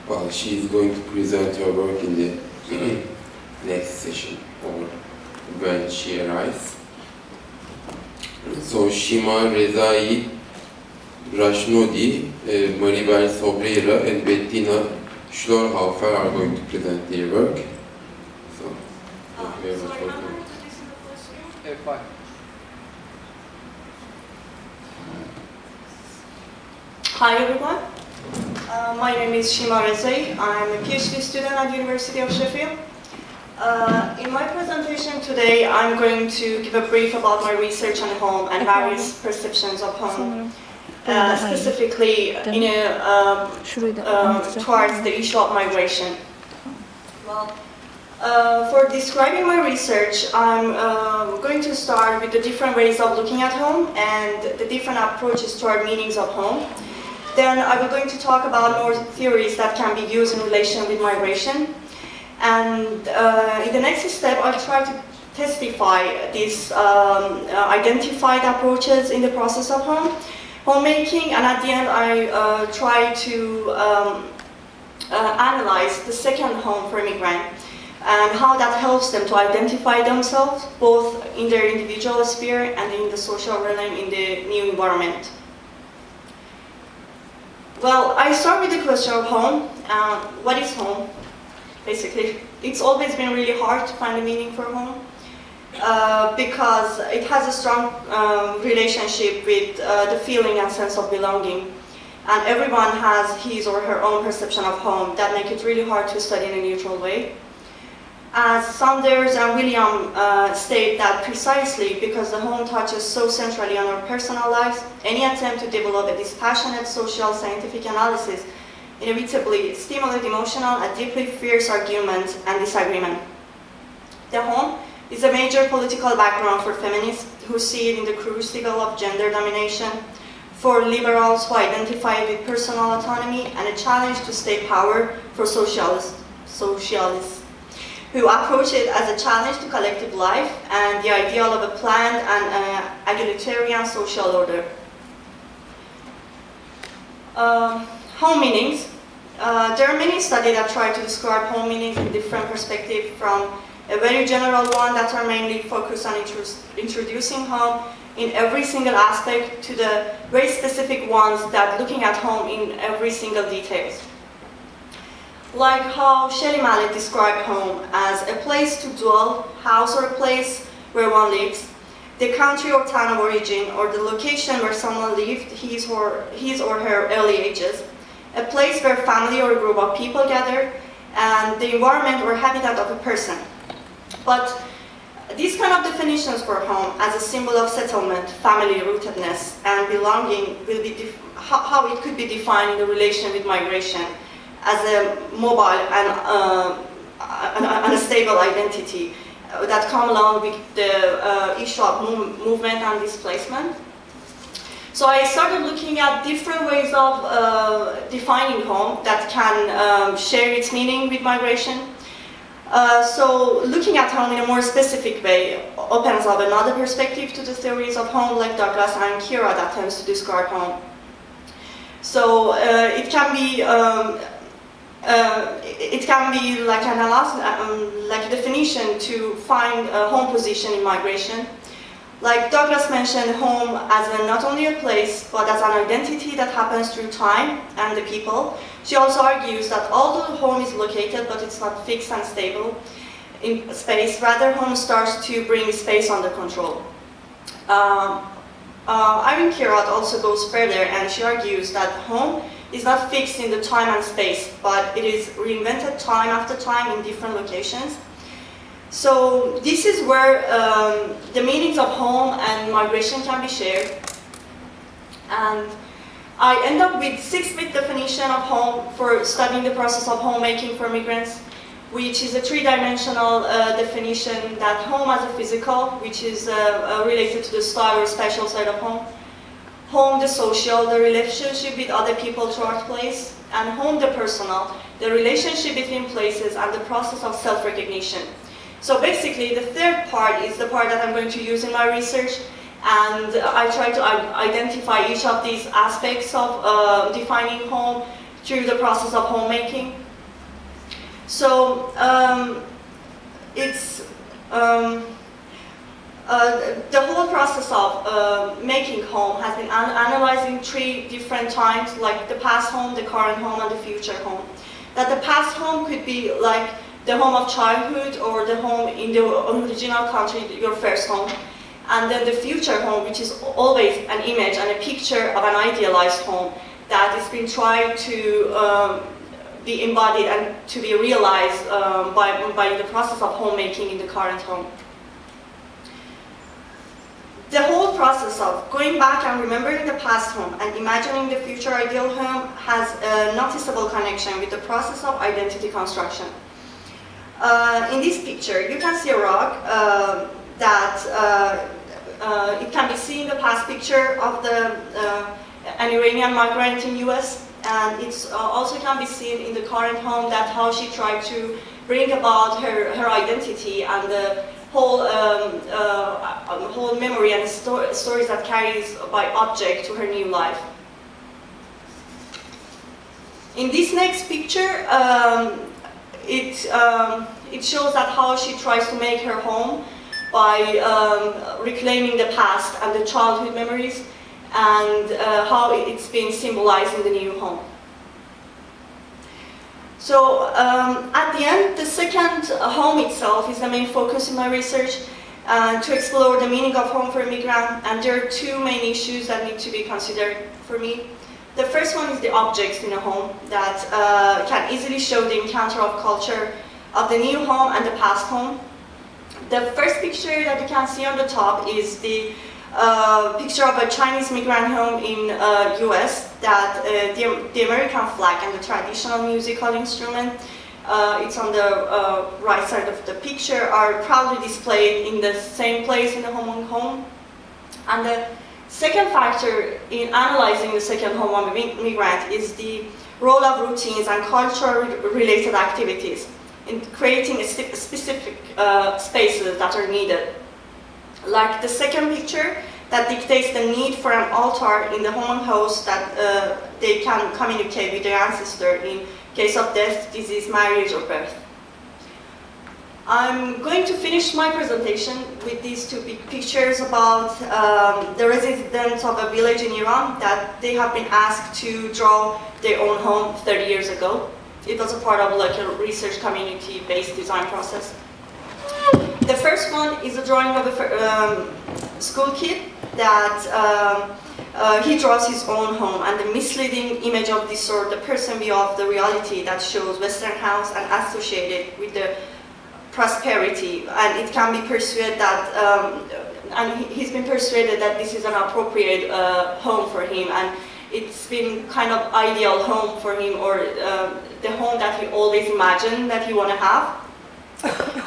Well, she is going to present her work in the next session, or when she arrives. So Shima Rezaei Rashnoodi, Maribel Sobreira, and Bettina Schlorhaufer are going to present their work. So, thank you very much for coming. Fine. Hi everyone, my name is Shima Rezaei. I'm a PhD student at the University of Sheffield. In my presentation today, I'm going to give a brief about my research on home and various perceptions of home, specifically towards the issue of migration. Well, for describing my research, I'm going to start with the different ways of looking at home and the different approaches toward meanings of home. Then I will going to talk about more theories that can be used in relation with migration. And in the next step, I'll try to testify these identified approaches in the process of homemaking. And at the end, I try to analyze the second home for immigrant and how that helps them to identify themselves, both in their individual sphere and in the social realm in the new environment. Well, I start with the question of home. What is home? Basically, it's always been really hard to find a meaning for home because it has a strong relationship with the feeling and sense of belonging. And everyone has his or her own perception of home that make it really hard to study in a neutral way. As Saunders and William state that precisely because the home touches so centrally on our personal lives, any attempt to develop a dispassionate social scientific analysis inevitably stimulate emotional and deeply fierce argument and disagreement. The home is a major political background for feminists who see it in the crucible of gender domination, for liberals who identify it with personal autonomy, and a challenge to state power for socialists who approach it as a challenge to collective life and the ideal of a planned and egalitarian social order. Home meanings. There are many studies that try to describe home meanings in different perspectives, from a very general one that are mainly focused on introducing home in every single aspect to the very specific ones that looking at home in every single detail. Like how Shelley Mallet described home as a place to dwell, house or a place where one lives, the country or town of origin, or the location where someone lived his or her early ages, a place where family or a group of people gather, and the environment or habitat of a person. But these kind of definitions for home as a symbol of settlement, family rootedness, and belonging will be how it could be defined in the relation with migration as a mobile and unstable identity that come along with the issue of movement and displacement. So I started looking at different ways of defining home that can share its meaning with migration. So looking at home in a more specific way opens up another perspective to the theories of home, like Douglas and Kira, that tends to describe home. So it can be like an like a definition to find a home position in migration. Like Douglas mentioned home as not only a place, but as an identity that happens through time and the people. She also argues that although home is located, but it's not fixed and stable in space, rather home starts to bring space under control. Irene Kirat also goes further, and she argues that home is not fixed in the time and space, but it is reinvented time after time in different locations. So this is where the meanings of home and migration can be shared. And I end up with 6-bit definition of home for studying the process of homemaking for migrants, which is a 3-dimensional definition that home as a physical, which is related to the style or spatial side of home. Home the social, the relationship with other people throughout place, and home the personal, the relationship between places and the process of self-recognition. So basically, the third part is the part that I'm going to use in my research, and I try to identify each of these aspects of defining home through the process of homemaking. So the whole process of making home has been analyzed in 3 different times, like the past home, the current home, and the future home. That the past home could be like the home of childhood or the home in the original country, your first home. And then the future home, which is always an image and a picture of an idealized home that is being tried to be embodied and to be realized by the process of homemaking in the current home. The whole process of going back and remembering the past home and imagining the future ideal home has a noticeable connection with the process of identity construction. In this picture, you can see a rug that it can be seen in the past picture of an Iranian migrant in US, and it also can be seen in the current home that how she tried to bring about her identity and the whole memory and stories that carries by object to her new life. In this next picture, it shows that how she tries to make her home by reclaiming the past and the childhood memories, and how it's been symbolized in the new home. So at the end, the second home itself is the main focus in my research, to explore the meaning of home for immigrants, and there are 2 main issues that need to be considered for me. The first one is the objects in a home that can easily show the encounter of culture of the new home and the past home. The first picture that you can see on the top is the picture of a Chinese migrant home in US that the American flag and the traditional musical instrument, it's on the right side of the picture, are proudly displayed in the same place in the home. And the second factor in analyzing the second home of a migrant is the role of routines and cultural related activities in creating specific spaces that are needed. Like the second picture that dictates the need for an altar in the home and house that they can communicate with their ancestor in case of death, disease, marriage, or birth. I'm going to finish my presentation with these 2 big pictures about the residents of a village in Iran that they have been asked to draw their own home 30 years ago. It was a part of like a research community-based design process. The first one is a drawing of a school kid that he draws his own home, and the misleading image of this sort, the person view of the reality that shows Western house and associated with the prosperity, and it can be persuaded that, and he's been persuaded that this is an appropriate home for him, and it's been kind of ideal home for him, or the home that he always imagined that he want to have.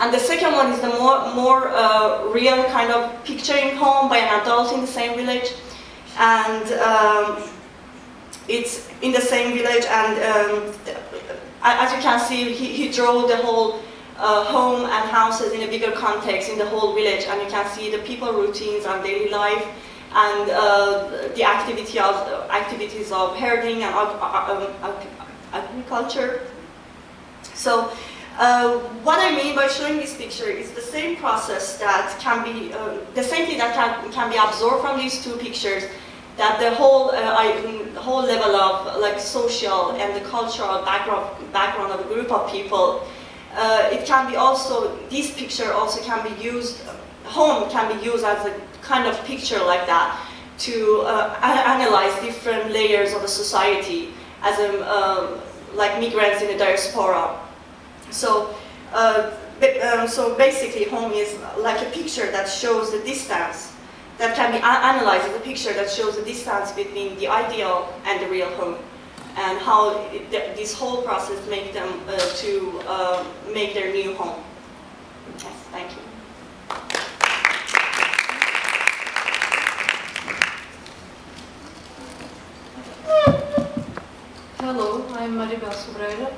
And the second one is the more real kind of picturing home by an adult in the same village, and it's in the same village, and as you can see, he drew the whole home and houses in a bigger context in the whole village, and you can see the people routines and daily life, and the activities of herding and agriculture. So what I mean by showing this picture is the same process that can be, the same thing that can be absorbed from these 2 pictures, that the whole level of like social and the cultural background of a group of people, it can be also, this picture also can be used, home can be used as a kind of picture like that to analyze different layers of a society as like migrants in the diaspora. So, so basically home is like a picture that shows the distance, that can be analyzed as a picture that shows the distance between the ideal and the real home, and how this whole process make them to make their new home. Yes, thank you. Hello, I'm Maribel Sobreira.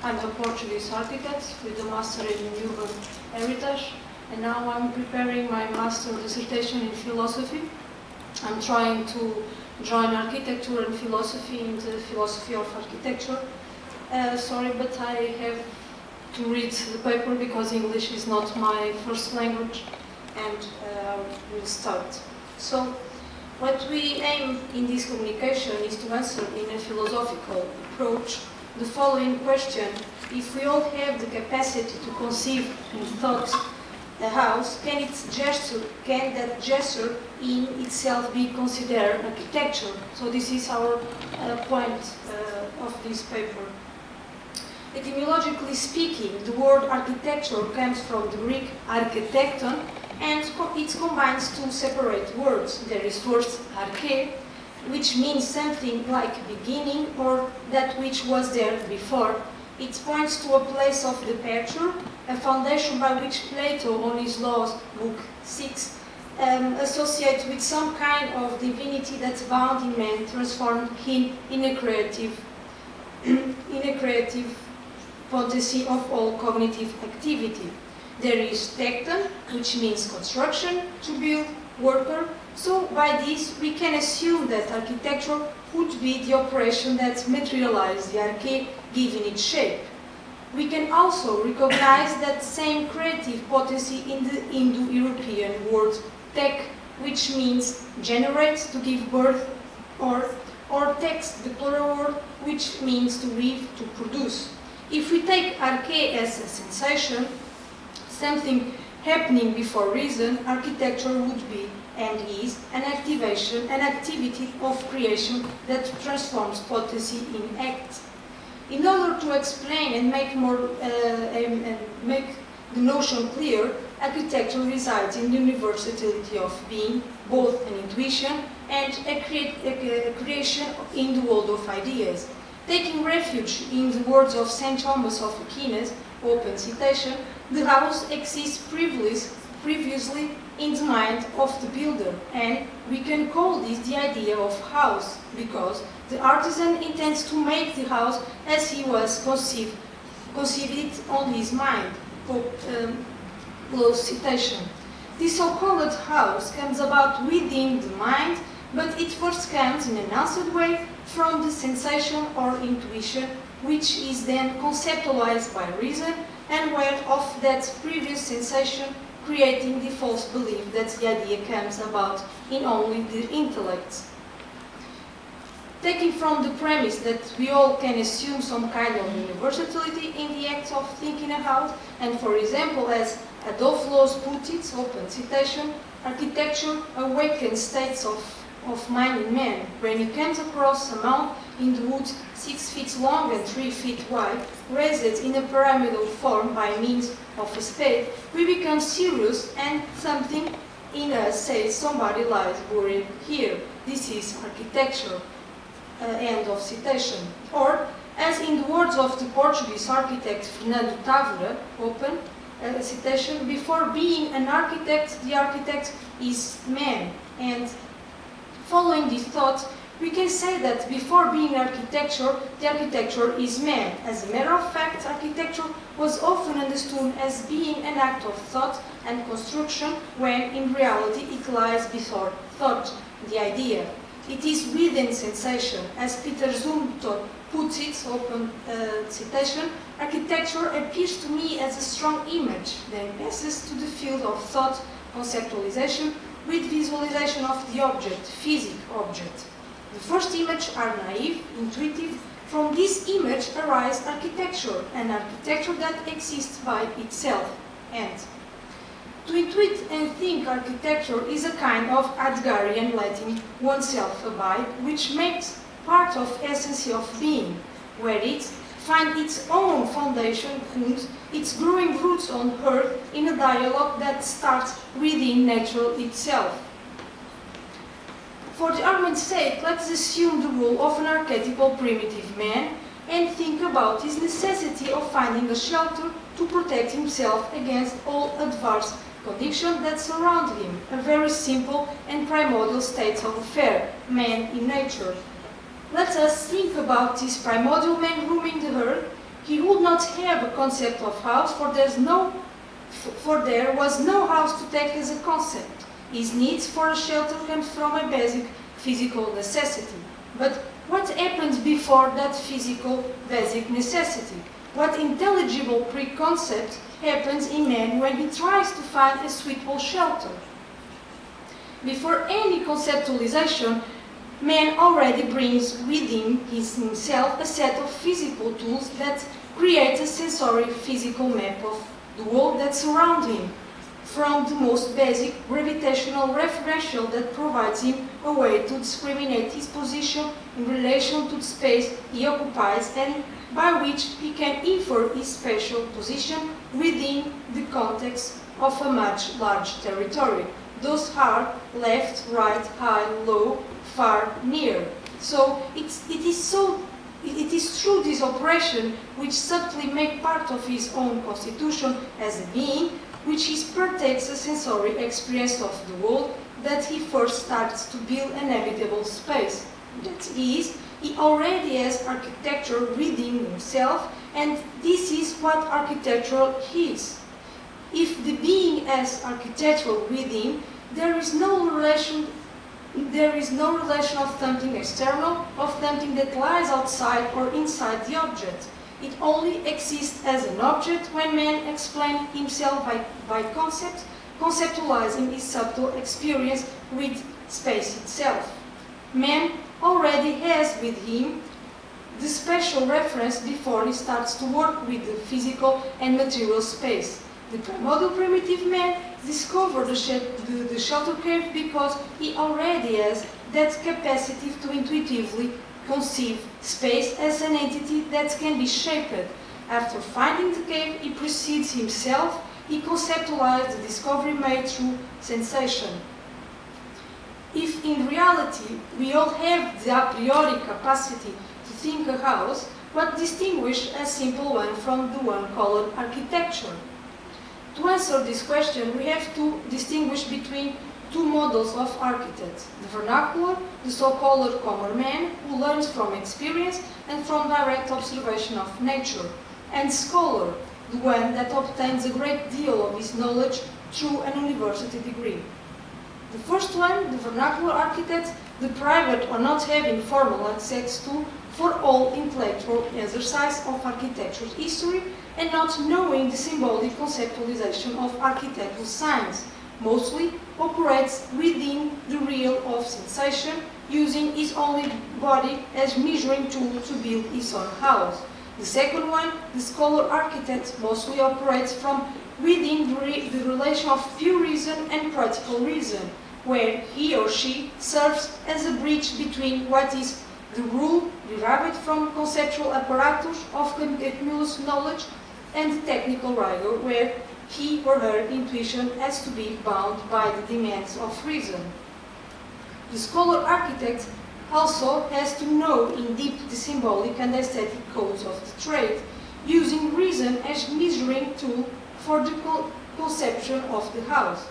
I'm a Portuguese architect with a master in urban heritage, and now I'm preparing my master dissertation in philosophy. I'm trying to join architecture and philosophy in the philosophy of architecture. Sorry, but I have to read the paper because English is not my first language, and we'll start. So, what we aim in this communication is to answer in a philosophical approach the following question: if we all have the capacity to conceive in thought a house, can that gesture in itself be considered architecture? So this is our point of this paper. Etymologically speaking, the word architecture comes from the Greek architekton, and it combines two separate words. There is first arche, which means something like beginning or that which was there before. It points to a place of departure, a foundation by which Plato, on his Laws, Book 6, associates with some kind of divinity that's bound in man, transformed him in a creative potency of all cognitive activity. There is tekton, which means construction, to build, worker. So by this we can assume that architecture would be the operation that materializes the arche, given its shape. We can also recognize that same creative potency in the Indo-European word tek, which means generate, to give birth, or text, the plural word, which means to weave, to produce. If we take arche as a sensation, something happening before reason, architecture would be and is an activity of creation that transforms potency in act. In order to explain and make the notion clear, architecture resides in the universality of being, both an intuition and a creation in the world of ideas. Taking refuge in the words of St. Thomas of Aquin, open citation, the house exists previously in the mind of the builder, and we can call this the idea of house, because the artisan intends to make the house as he was conceived it on his mind. Close citation. This so-called house comes about within the mind, but it first comes in an answered way from the sensation or intuition, which is then conceptualized by reason and aware of that previous sensation, creating the false belief that the idea comes about in only the intellect. Taking from the premise that we all can assume some kind of universality in the act of thinking a house, and for example, as Adolf Loos put it, open citation, architecture awakens states of mind in man. When he comes across a mound in the woods 6 feet long and 3 feet wide, raised in a pyramidal form by means of a spade, we become serious, and something in us says somebody lies buried here. This is architecture. End of citation. Or, as in the words of the Portuguese architect Fernando Távora, open citation, before being an architect, the architect is man. And following this thought, we can say that before being architecture, the architecture is man. As a matter of fact, architecture was often understood as being an act of thought and construction, when in reality it lies before thought, the idea. It is within sensation. As Peter Zumthor puts it, open citation, architecture appears to me as a strong image, then passes to the field of thought, conceptualization, with visualization of the object, physic object. The first image are naive, intuitive. From this image arises architecture, an architecture that exists by itself. And to intuit and think architecture is a kind of Adgarian letting oneself abide, which makes part of essence of being, where it finds its own foundation and its growing roots on earth in a dialogue that starts within nature itself. For the argument's sake, let's assume the role of an archetypal primitive man and think about his necessity of finding a shelter to protect himself against all adverse conditions that surround him, a very simple and primordial state of affair, man in nature. Let us think about this primordial man roaming the earth. He would not have a concept of house, for there was no house to take as a concept. His needs for a shelter come from a basic physical necessity. But what happens before that physical basic necessity? What intelligible preconcept happens in man when he tries to find a suitable shelter? Before any conceptualization, man already brings within himself a set of physical tools that create a sensory physical map of the world that surrounds him, from the most basic gravitational referential that provides him a way to discriminate his position in relation to the space he occupies and by which he can infer his spatial position within the context of a much large territory. Those are left, right, high, low, far, near. So it is through this operation, which subtly make part of his own constitution as a being, which he partakes a sensory experience of the world, that he first starts to build an habitable space. That is, he already has architecture within himself, and this is what architecture is. If the being has architecture within, there is no relation of something external, of something that lies outside or inside the object. It only exists as an object when man explains himself by concept, conceptualizing his subtle experience with space itself. Man already has with him the spatial reference before he starts to work with the physical and material space. The primordial primitive man discovered the shelter cave because he already has that capacity to intuitively conceive space as an entity that can be shaped. After finding the cave, he precedes himself, he conceptualized the discovery made through sensation. If in reality we all have the a priori capacity to think a house, what distinguishes a simple one from the one called architecture? To answer this question, we have to distinguish between two models of architects: the vernacular, the so-called common man, who learns from experience and from direct observation of nature, and scholar, the one that obtains a great deal of his knowledge through an university degree. The first one, the vernacular architect, deprived or not having formal access to, for all intellectual exercise of architecture's history, and not knowing the symbolic conceptualization of architectural science, mostly operates within the realm of sensation, using his only body as measuring tool to build his own house. The second one, the scholar architect, mostly operates from within the relation of pure reason and practical reason, where he or she serves as a bridge between what is the rule derived from conceptual apparatus of continuous knowledge and the technical rigor, where he or her intuition has to be bound by the demands of reason. The scholar architect also has to know in depth the symbolic and aesthetic codes of the trade, using reason as measuring tool for the conception of the house.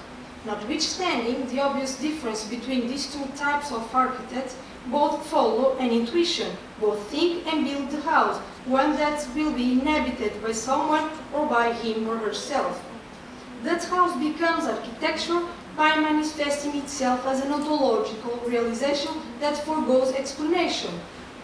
Notwithstanding the obvious difference between these two types of architects, both follow an intuition, both think and build the house, one that will be inhabited by someone or by him or herself. That house becomes architecture by manifesting itself as an ontological realization that forgoes explanation.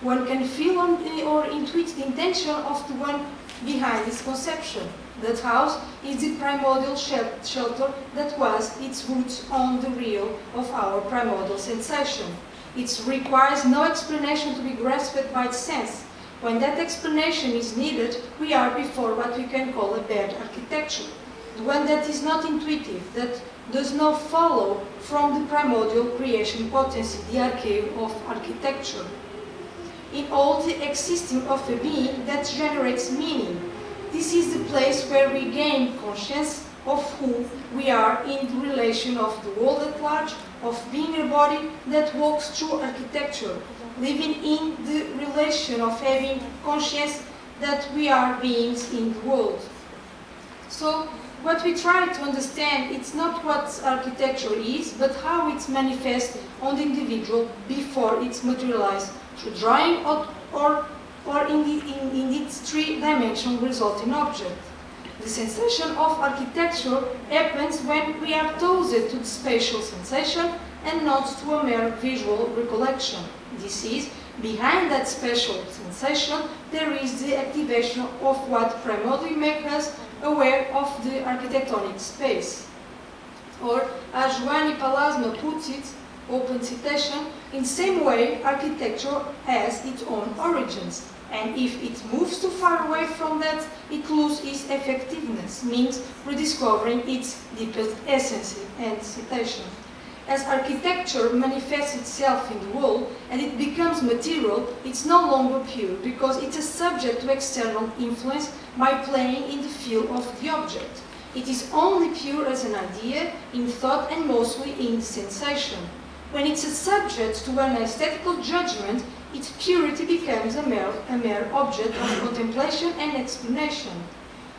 One can feel or intuit the intention of the one behind its conception. That house is the primordial shelter that was its roots on the real of our primordial sensation. It requires no explanation to be grasped by the sense. When that explanation is needed, we are before what we can call a bad architecture, the one that is not intuitive, that does not follow from the primordial creation potency, the ARCHTHEO of architecture. In all the existing of a being that generates meaning, this is the place where we gain conscience of who we are in the relation of the world at large, of being a body that walks through architecture, living in the relation of having conscience that we are beings in the world. So, what we try to understand, it's not what architecture is, but how it's manifest on the individual before it's materialized through drawing or in its three-dimensional resulting object. The sensation of architecture happens when we are told to the spatial sensation and not to a mere visual recollection. This is, behind that spatial sensation, there is the activation of what primarily makes us aware of the architectonic space. Or, as Joanny Palasma puts it, open citation, in the same way, architecture has its own origins, and if it moves too far away from that, it loses its effectiveness, means rediscovering its deepest essence. End citation. As architecture manifests itself in the world and it becomes material, it's no longer pure because it's a subject to external influence by playing in the field of the object. It is only pure as an idea, in thought and mostly in sensation. When it's a subject to an aesthetical judgment, its purity becomes a mere object of contemplation and explanation.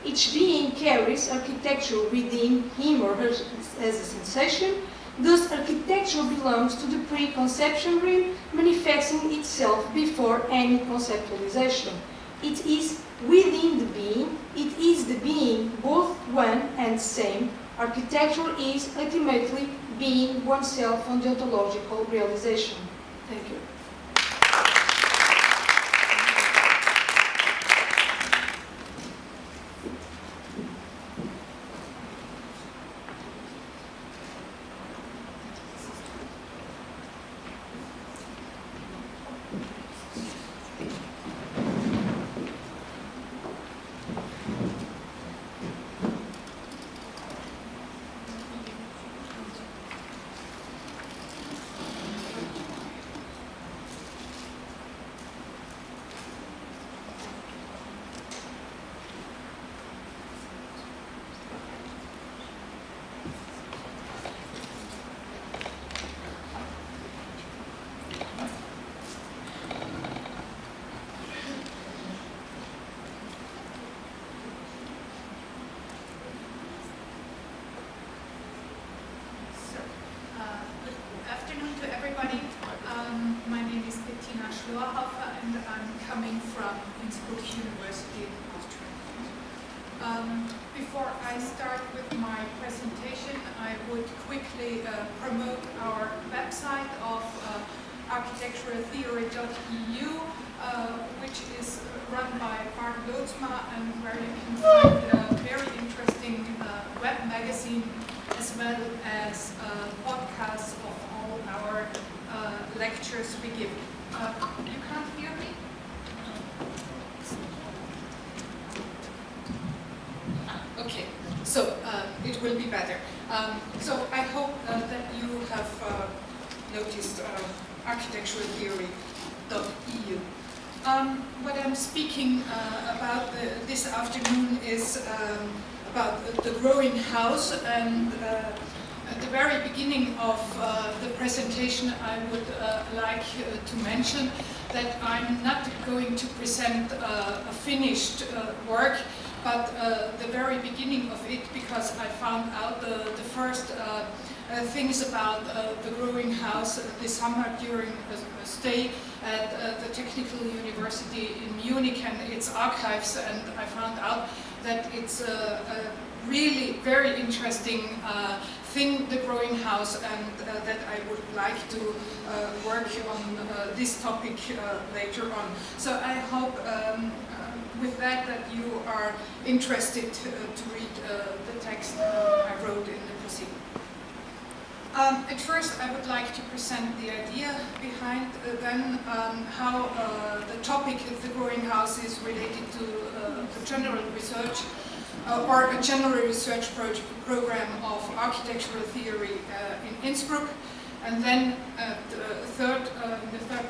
Each being carries architecture within him or her as a sensation. Thus, architecture belongs to the preconception realm, manifesting itself before any conceptualization. It is within the being, it is the being, both one and same. Architecture is ultimately being oneself on the ontological realization. Thank you. My name is Bettina Schlorhaufer and I'm coming from Innsbruck University in Austria. Before I start with my presentation, I would quickly promote our website of ARCHTHEO, which is run by Mark Lootsma and where you can find a very interesting web magazine as well as podcasts of all our lectures we give. You can't hear me? Okay, so it will be better. So I hope that you have noticed architectural theory.eu. What I'm speaking about this afternoon is about the growing house, and at the very beginning of the presentation I would like to mention that I'm not going to present a finished work, but the very beginning of it, because I found out the first things about the growing house this summer during a stay at the Technical University in Munich and its archives, and I found out that it's a really very interesting thing, the growing house, and that I would like to work on this topic later on. So I hope with that you are interested to read the text I wrote in the proceeding. At first I would like to present the idea behind then how the topic of the growing house is related to the general research or a general research program of architectural theory in Innsbruck, and then the third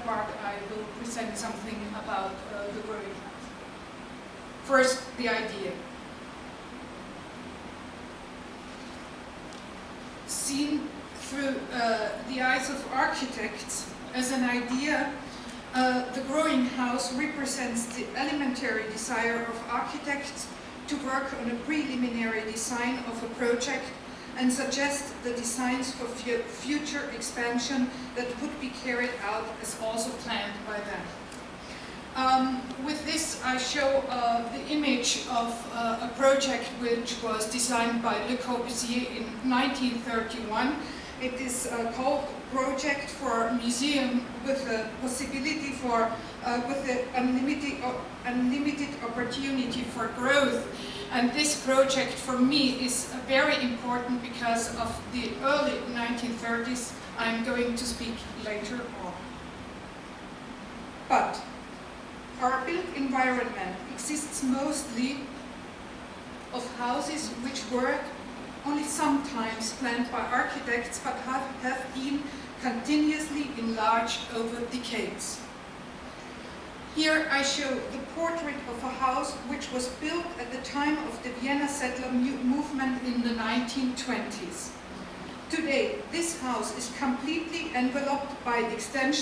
part I will present something about the growing house. First, the idea. Seen through the eyes of architects as an idea, the growing house represents the elementary desire of architects to work on a preliminary design of a project and suggest the designs for future expansion that would be carried out as also planned by them. With this I show the image of a project which was designed by Le Corbusier in 1931. It is called Project for a Museum with the possibility for, with the unlimited opportunity for growth. And this project for me is very important because of the early 1930s. I'm going to speak later on. But our built environment exists mostly of houses which were only sometimes planned by architects but have been continuously enlarged over decades. Here I show the portrait of a house which was built at the time of the Vienna settler movement in the 1920s. Today, this house is completely enveloped by the extension